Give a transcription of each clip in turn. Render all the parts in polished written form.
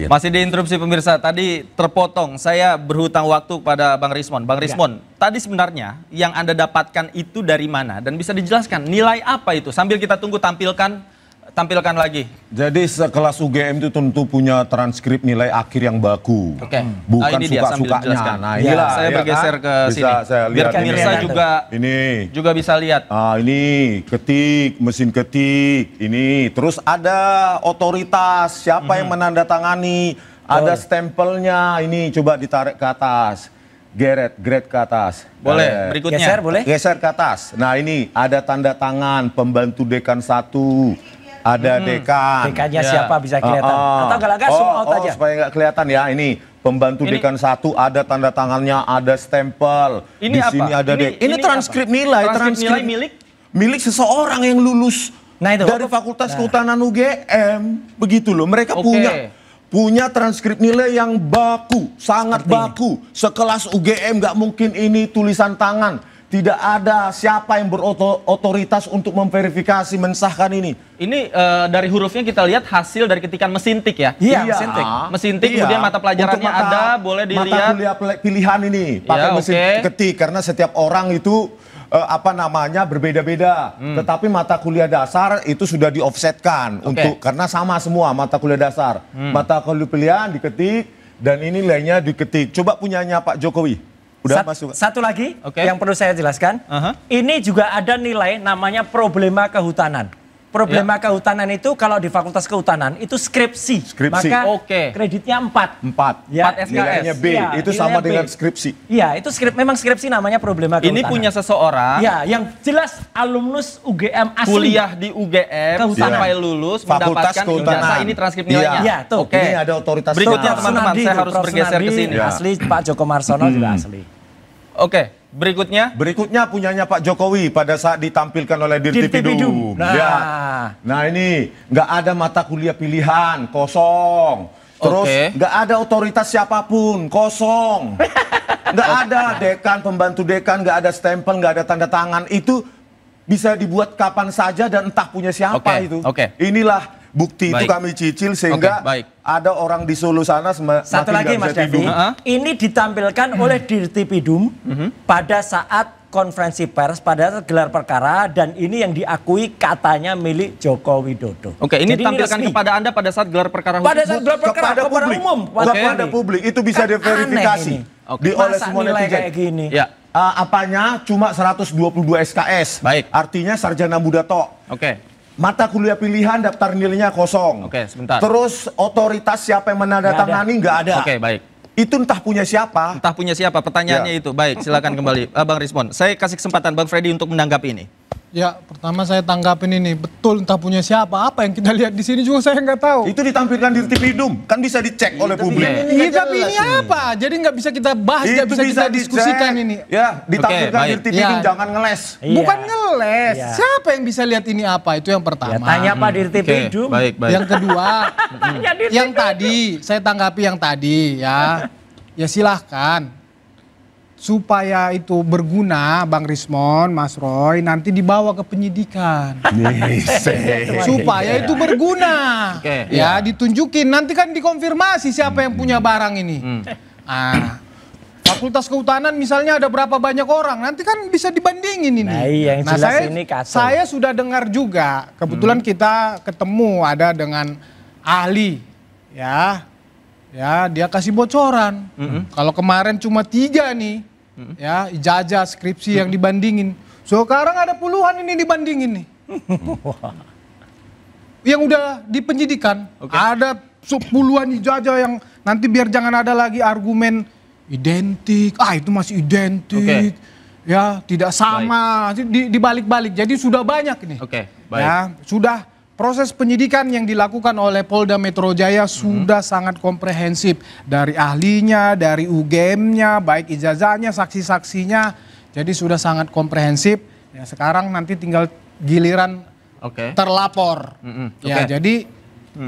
Masih diinterupsi pemirsa, tadi terpotong. Saya berhutang waktu pada Bang Rismon. Bang Rismon, tadi sebenarnya yang Anda dapatkan itu dari mana? Dan bisa dijelaskan nilai apa itu? Sambil kita tunggu tampilkan lagi. Jadi sekelas UGM itu tentu punya transkrip nilai akhir yang baku. Oke. Bukan ini dia, suka-sukanya. Nah, inilah saya bergeser ke sini. Biar pemirsa juga bisa lihat. Ini ketik, mesin ketik, ini. Terus ada otoritas, siapa yang menandatangani, ada stempelnya, ini coba ditarik ke atas. Grade ke atas. Boleh, berikutnya. Geser, boleh? Geser ke atas. Nah ini ada tanda tangan pembantu dekan 1. Ada dekan. Dekannya siapa bisa kelihatan? Atau galakan zoom out aja? Supaya nggak kelihatan ya. Ini pembantu dekan 1 ada tanda tangannya, ada stempel. Ini di apa? sini ada Ini transkrip nilai. Transkrip nilai milik? Milik seseorang yang lulus dari Fakultas Kehutanan UGM. Begitu loh. Mereka punya transkrip nilai yang baku, sangat baku. Sekelas UGM nggak mungkin ini tulisan tangan. Tidak ada siapa yang berotoritas untuk memverifikasi, mensahkan ini. Ini dari hurufnya kita lihat hasil dari ketikan mesin tik ya? Iya, mesin tik. Mesin tik, kemudian mata pelajarannya ada, boleh dilihat. Mata kuliah pilihan ini, pakai mesin ketik. Karena setiap orang itu berbeda-beda. Tetapi mata kuliah dasar itu sudah di-offsetkan. Karena sama semua mata kuliah dasar. Mata kuliah pilihan diketik, dan ini nilainya diketik. Coba punyanya Pak Jokowi. Satu lagi yang perlu saya jelaskan, ini juga ada nilai namanya problema kehutanan. Problema kehutanan itu kalau di Fakultas Kehutanan itu skripsi. Maka kreditnya 4. 4 SKS. Nilainya B, itu sama dengan skripsi. Iya, itu memang skripsi namanya problema kehutanan. Ini punya seseorang yang jelas alumnus UGM asli. Kuliah di UGM sampai lulus mendapatkan ijazah, ini transkrip nilainya. Iya, tuh. Ini ada otoritas. Berikutnya teman-teman, saya harus bergeser ke sini. Asli, Pak Joko Marsono juga asli. Berikutnya punyanya Pak Jokowi pada saat ditampilkan oleh Dirtipidum. Nah ini nggak ada mata kuliah pilihan, kosong. Terus nggak ada otoritas siapapun, kosong. Nggak ada dekan, pembantu dekan, nggak ada stempel, nggak ada tanda tangan. Itu bisa dibuat kapan saja dan entah punya siapa itu. Inilah bukti itu kami cicil sehingga ada orang di Solo sana satu lagi Mas Devi, ini ditampilkan oleh Dirtipidum pada saat konferensi pers, pada gelar perkara, dan ini yang diakui katanya milik Joko Widodo. Ini tampilkan kepada Anda pada saat gelar perkara pada saat gelar perkara kepada umum, kepada publik itu bisa diverifikasi oleh semua netizen. Apanya cuma 122 SKS. Artinya sarjana muda tok. Mata kuliah pilihan daftar nilainya kosong. Sebentar. Terus otoritas siapa yang menandatangani nggak ada. Itu entah punya siapa. Entah punya siapa, pertanyaannya itu. Baik, silakan kembali Bang Rismon. Saya kasih kesempatan Bang Freddy untuk menanggapi ini. Ya, pertama saya tanggapin ini, betul entah punya siapa, apa yang kita lihat di sini juga saya nggak tahu. Itu ditampilkan di Dirtipidum, kan bisa dicek oleh publik. Tapi ini apa? Jadi nggak bisa kita bahas, nggak bisa kita diskusikan ini. Ya, ditampilkan di Dirtipidum, jangan ngeles. Bukan ngeles, siapa yang bisa lihat ini apa? Itu yang pertama. Tanya Pak Dirtipidum. Yang kedua, yang tadi, saya tanggapi yang tadi ya. Ya silahkan. Supaya itu berguna, Bang Rismon, Mas Roy, nanti dibawa ke penyidikan. Supaya itu berguna. Ya, ditunjukin. Nanti kan dikonfirmasi siapa yang punya barang ini. Fakultas Kehutanan misalnya ada berapa banyak orang, nanti kan bisa dibandingin ini. Saya sudah dengar juga, kebetulan kita ketemu ada dengan ahli, ya dia kasih bocoran. Kalau kemarin cuma 3 nih, ya ijazah skripsi yang dibandingin. Sekarang ada puluhan ini dibandingin nih. Yang udah di penyidikan, ada puluhan ijazah yang nanti biar jangan ada lagi argumen identik. Itu masih identik. Ya tidak sama, dibalik-balik. Jadi sudah banyak nih. Ya sudah. Proses penyidikan yang dilakukan oleh Polda Metro Jaya sudah sangat komprehensif. Dari ahlinya, dari UGM-nya, baik ijazahnya, saksi-saksinya. Jadi sudah sangat komprehensif. Ya, sekarang nanti tinggal giliran terlapor. Jadi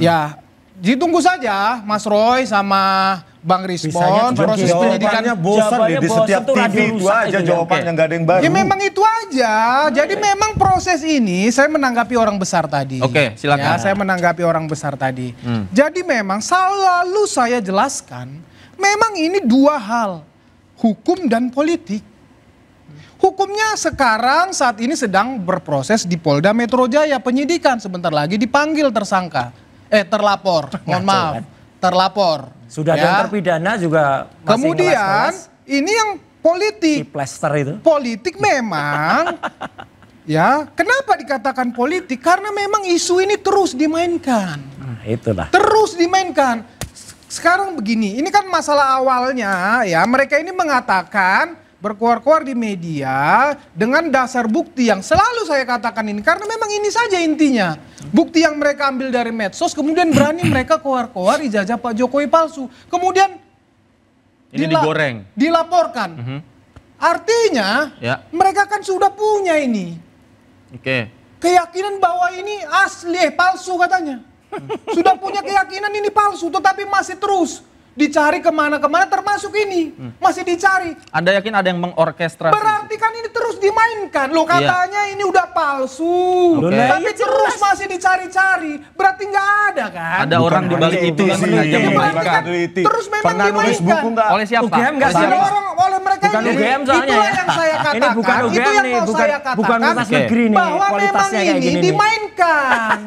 ya ditunggu saja Mas Roy sama Bang Rismon proses penyidikannya. Bosan di setiap TV itu aja jawabannya, nggak ada yang baru. Ya memang itu aja. Jadi memang proses ini saya menanggapi orang besar tadi. Oke, silakan. Ya, saya menanggapi orang besar tadi. Jadi memang selalu saya jelaskan, memang ini dua hal, hukum dan politik. Hukumnya sekarang saat ini sedang berproses di Polda Metro Jaya, penyidikan, sebentar lagi dipanggil tersangka. Terlapor, mohon maaf, terlapor. Sudah ada yang terpidana juga masih kemudian ini yang politik. Si plester itu. Politik memang, ya kenapa dikatakan politik? Karena memang isu ini terus dimainkan. Nah, itulah. Terus dimainkan. Sekarang begini, ini kan masalah awalnya ya, mereka ini mengatakan, berkuar-kuar di media dengan dasar bukti yang selalu saya katakan ini, karena memang ini saja intinya. Bukti yang mereka ambil dari medsos, kemudian berani mereka keluar-keluar ijazah Pak Jokowi palsu. Kemudian ini digoreng, dilaporkan. Artinya mereka kan sudah punya ini. Keyakinan bahwa ini asli, palsu katanya. Sudah punya keyakinan ini palsu, tetapi masih terus dicari kemana-kemana, termasuk ini masih dicari. Anda yakin ada yang mengorkestrasi? Berarti kan ini terus dimainkan. Loh katanya ini udah palsu, tapi terus masih dicari-cari. Berarti nggak ada kan? Ada orang di balik itu yang sengaja memainkan. Terus memang dimainkan. Oleh siapa? UGM nggak sih? Oleh mereka bukan ini. UGM soalnya Itulah ya. yang saya katakan. Ini bukan UGM itu yang nih, mau saya katakan. bukan universitas negeri nih. Bahwa memang ini dimainkan.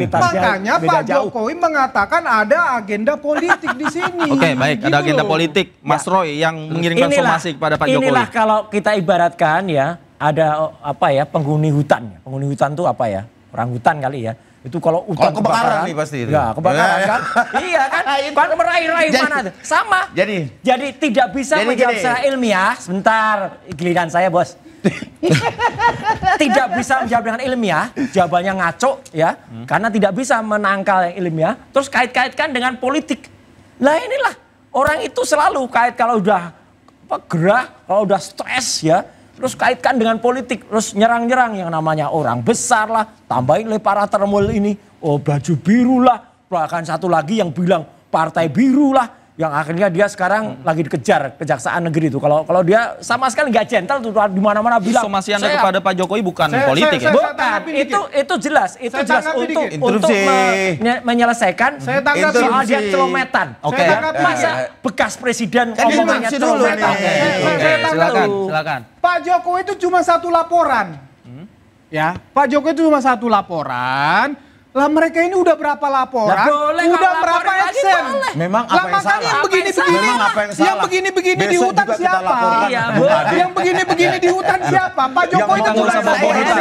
Makanya Pak Jokowi mengatakan ada agenda politik di sini. Oke, baik. Ada agenda politik, Mas Roy yang mengirimkan somasi kepada Pak Jokowi. Inilah kalau kita ibaratkan ya, ada apa ya, penghuni hutan. Penghuni hutan itu apa ya? Orang hutan kali ya. Itu kalau hutan kebakaran nih pasti itu. Ya, kebakaran kan. Iya kan? Kan meraih-raih mana tuh? Sama. Jadi tidak bisa menjawab secara ilmiah. Sebentar, giliran saya, Bos. Tidak bisa menjawab dengan ilmiah, jawabannya ngaco ya. Karena tidak bisa menangkal yang ilmiah, terus kait-kaitkan dengan politik. Lah inilah orang itu selalu kait kalau udah gerah, kalau udah stres ya, terus kaitkan dengan politik, terus nyerang-nyerang yang namanya orang besar lah, tambahin oleh para termul ini, oh baju biru lah, bahkan satu lagi yang bilang partai biru lah, yang akhirnya dia sekarang lagi dikejar Kejaksaan Negeri itu. Kalau dia sama sekali nggak gentle tuh di mana-mana bilang. Somasi Anda kepada Pak Jokowi bukan politik ya? Bukan, itu jelas untuk menyelesaikan soal dia celometan. Oke. Masa bekas presiden omongannya celometan. Silakan. Pak Jokowi itu cuma satu laporan. Ya, Pak Jokowi itu cuma satu laporan. Lah mereka ini udah berapa laporan? Udah berapa action? Memang apa yang salah? Yang begini-begini, yang begini-begini di hutan siapa? Yang begini-begini di hutan siapa? Pak Jokowi itu nggak usah bawa hutan.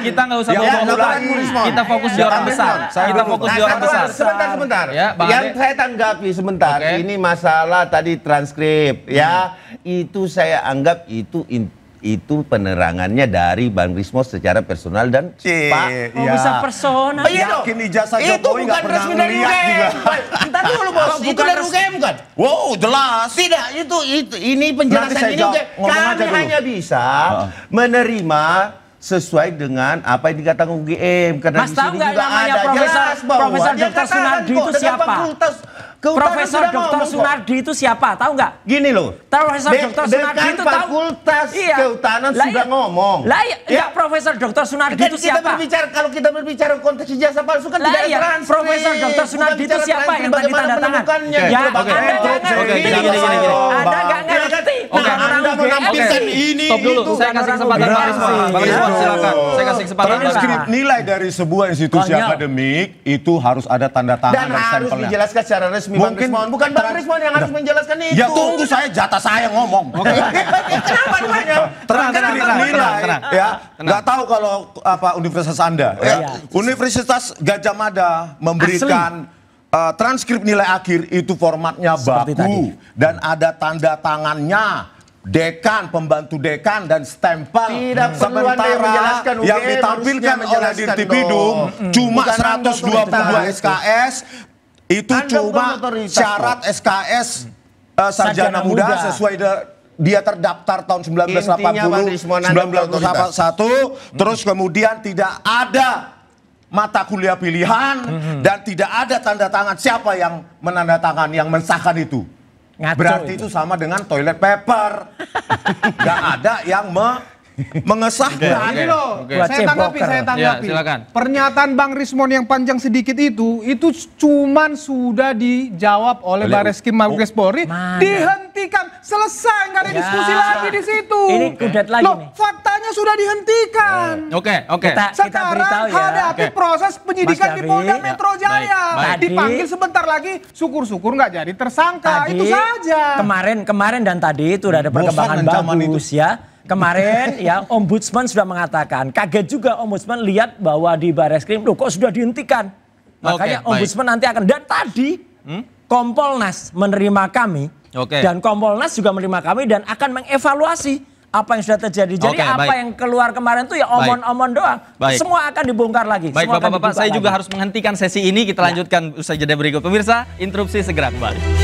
Kita nggak usah bawa hutan. Kita fokus di orang besar. Kita fokus di orang besar. Sebentar. Yang saya tanggapi sebentar. Ini masalah tadi transkrip ya. Itu saya anggap itu penerangannya dari Bang Rismon secara personal dan Pak. Bisa personal. Yakin ijazah Jokowi nggak pernah ngeliat juga. Entar dulu Bos, itu dari UGM kan? Wow, jelas. Tidak, ini penjelasan ini kami hanya bisa menerima sesuai dengan apa yang dikatakan UGM. Karena Mas tahu nggak namanya Profesor Dr. Sunardi itu siapa? Profesor Dr. Sunardi itu siapa? Tahu nggak? Gini loh. Profesor Dr. Sunardi itu tahu. Fakultas Kehutanan sudah ngomong. Lah ya, Profesor Dr. Sunardi itu siapa? Kalau kita berbicara konteks ijazah palsu kan tidak ada transkrip. Profesor Dr. Sunardi itu siapa yang tadi tanda tangan? Ya, Anda nggak ngerti. Anda menampilkan ini. Stop dulu. Saya kasih kesempatan Bang Rismon. Bang Rismon silakan. Saya kasih kesempatan. Transkrip nilai dari sebuah institusi akademik itu harus ada tanda tangan dan harus dijelaskan secara resmi. Mungkin bukan Bang Rismon yang harus menjelaskan itu. Ya tunggu jatah saya ngomong. Kenapa namanya? Transkrip nilai. Ya, nggak tahu kalau universitas Anda. Ya. Universitas Gajah Mada memberikan transkrip nilai akhir itu formatnya baku dan ada tanda tangannya. Dekan, pembantu dekan dan stempel. Tidak perlu Anda yang menjelaskan. Yang ditampilkan oleh Dirtipidum cuma 122 SKS. Itu cuma syarat SKS sarjana muda sesuai dia terdaftar tahun 1980, 1981, terus kemudian tidak ada mata kuliah pilihan dan tidak ada tanda tangan siapa yang menandatangani, yang mensahkan itu. Ngaco berarti itu sama dengan toilet paper. Gak ada yang mengesahkan. Saya tanggapi. Ya, silakan. Pernyataan Bang Rismon yang panjang sedikit itu cuman sudah dijawab oleh Bareskrim Mabes Polri, dihentikan, selesai, nggak ada diskusi lagi di situ. Ini kudet lagi nih. Faktanya sudah dihentikan. Oke. Sekarang hadapi proses penyidikan di Polda Metro Jaya. Dipanggil sebentar lagi, syukur-syukur nggak jadi tersangka. Itu saja. Kemarin dan tadi itu udah ada perkembangan bagus ya. Kemarin ya Ombudsman sudah mengatakan, kaget juga Ombudsman lihat bahwa di Bareskrim kok sudah dihentikan. Makanya Ombudsman nanti akan, dan tadi Kompolnas menerima kami dan Kompolnas juga menerima kami dan akan mengevaluasi apa yang sudah terjadi. Jadi apa yang keluar kemarin itu ya omon-omon doang. Semua akan dibongkar lagi. Baik Bapak-Bapak, saya juga harus menghentikan sesi ini. Kita lanjutkan usai jeda berikut. Pemirsa, interupsi segera kembali.